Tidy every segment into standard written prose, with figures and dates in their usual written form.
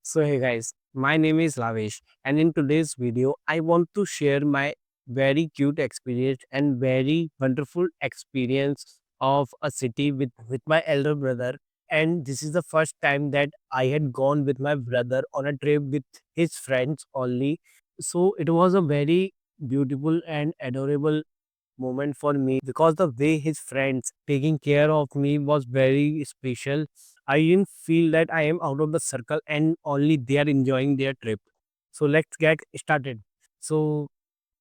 So hey guys, my name is Lavesh and in today's video I want to share my very cute experience and very wonderful experience of a city with my elder brother. And this is the first time that I had gone with my brother on a trip with his friends only. So it was a very beautiful and adorable moment for me because the way his friends taking care of me was very special. I didn't feel that I am out of the circle and only they are enjoying their trip. So let's get started. So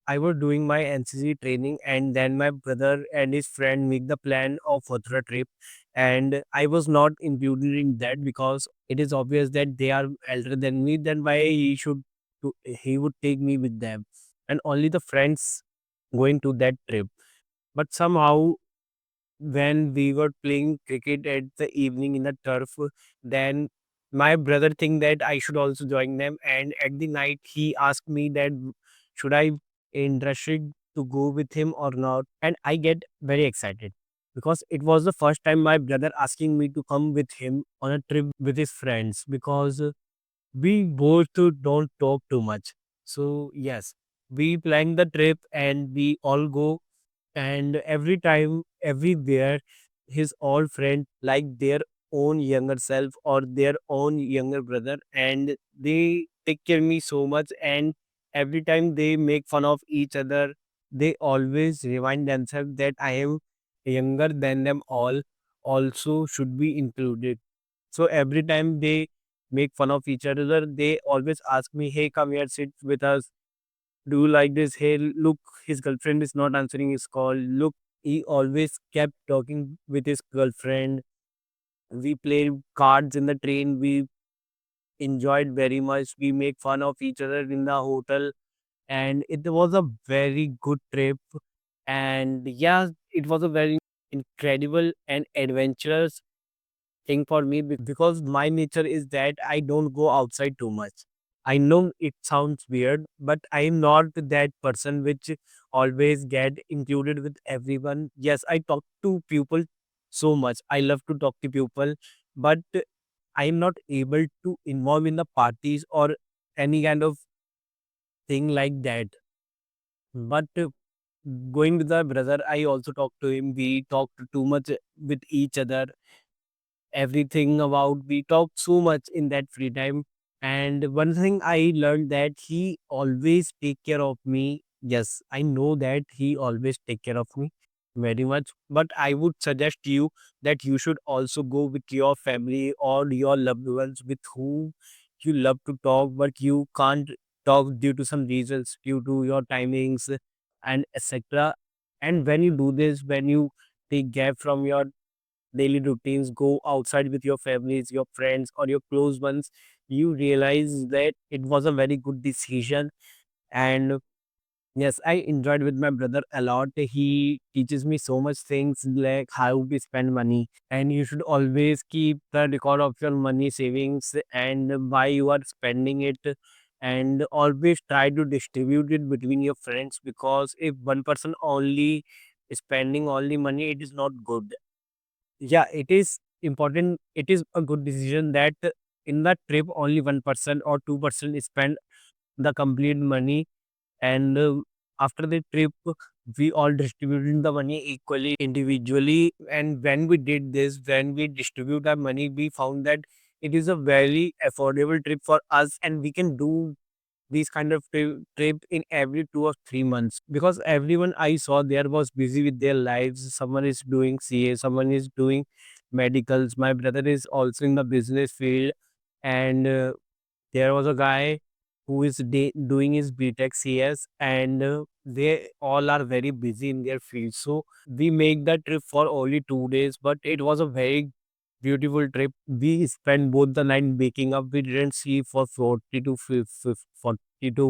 I was doing my NCC training and then my brother and his friend make the plan of Mathura trip, and I was not included in that because it is obvious that they are elder than me, then why he would take me with them and only the friends going to that trip. But somehow when we were playing cricket at the evening in the turf, then my brother think that I should also join them. And at the night, he asked me that should I interested to go with him or not. And I get very excited because it was the first time my brother asking me to come with him on a trip with his friends because we both don't talk too much. So yes, we plan the trip and we all go, and every time everywhere his old friend like their own younger self or their own younger brother, and they take care me so much. And every time they make fun of each other, they always remind themselves that I am younger than them all, also should be included. So every time they make fun of each other, they always ask me, hey, come here, sit with us, do you like this? Hey, look, his girlfriend is not answering his call. Look, he always kept talking with his girlfriend. We played cards in the train. We enjoyed very much. We make fun of each other in the hotel. And it was a very good trip. And yeah, it was a very incredible and adventurous thing for me because my nature is that I don't go outside too much. I know it sounds weird, but I am not that person which always get included with everyone. Yes, I talk to people so much. I love to talk to people, but I am not able to involve in the parties or any kind of thing like that. But going with my brother, I also talk to him. We talked too much with each other, everything about, we talked so much in that free time. And one thing I learned that he always take care of me. Yes, I know that he always take care of me very much, but I would suggest you that you should also go with your family or your loved ones with whom you love to talk but you can't talk due to some reasons, due to your timings and etc. And when you do this, when you take gap from your daily routines, go outside with your families, your friends, or your close ones, you realize that it was a very good decision. And yes, I enjoyed with my brother a lot. He teaches me so much things like how we spend money, and you should always keep the record of your money savings and why you are spending it, and always try to distribute it between your friends because if one person only is spending all the money, it is not good. Yeah, it is important. It is a good decision that in that trip only 1% or 2% spend the complete money, and after the trip we all distributed the money equally individually. And when we did this, when we distribute our money, we found that it is a very affordable trip for us, and we can do these kind of trip in every 2 or 3 months because everyone I saw there was busy with their lives. Someone is doing CA, someone is doing medicals. My brother is also in the business field, and there was a guy who is doing his BTech CS, and they all are very busy in their field. So we make that trip for only 2 days, but it was a very beautiful trip. We spent both the night waking up. We didn't sleep for 40 to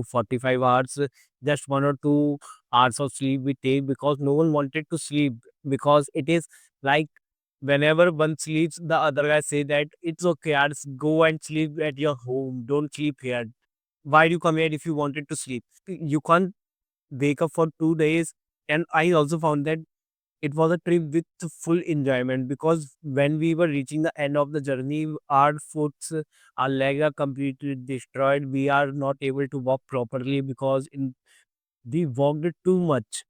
45 hours. Just 1 or 2 hours of sleep we take because no one wanted to sleep, because it is like whenever one sleeps, the other guy say that it's okay, yaars, go and sleep at your home. Don't sleep here. Why do you come here if you wanted to sleep? You can't wake up for 2 days. And I also found that it was a trip with full enjoyment because when we were reaching the end of the journey, our foots, our leg are completely destroyed. We are not able to walk properly because we walked too much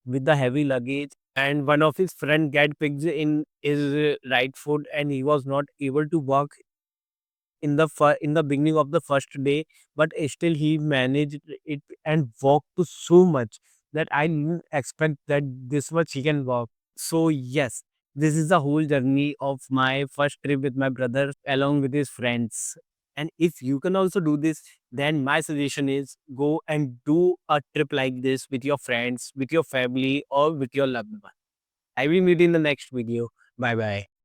with the heavy luggage. And one of his friend get picked in his right foot, and he was not able to walk in the beginning of the first day, but still he managed it and walked to so much that I didn't expect that this much he can walk. So yes, this is the whole journey of my first trip with my brother along with his friends. And if you can also do this, then my suggestion is go and do a trip like this with your friends, with your family, or with your loved one. I will meet in the next video. Bye bye.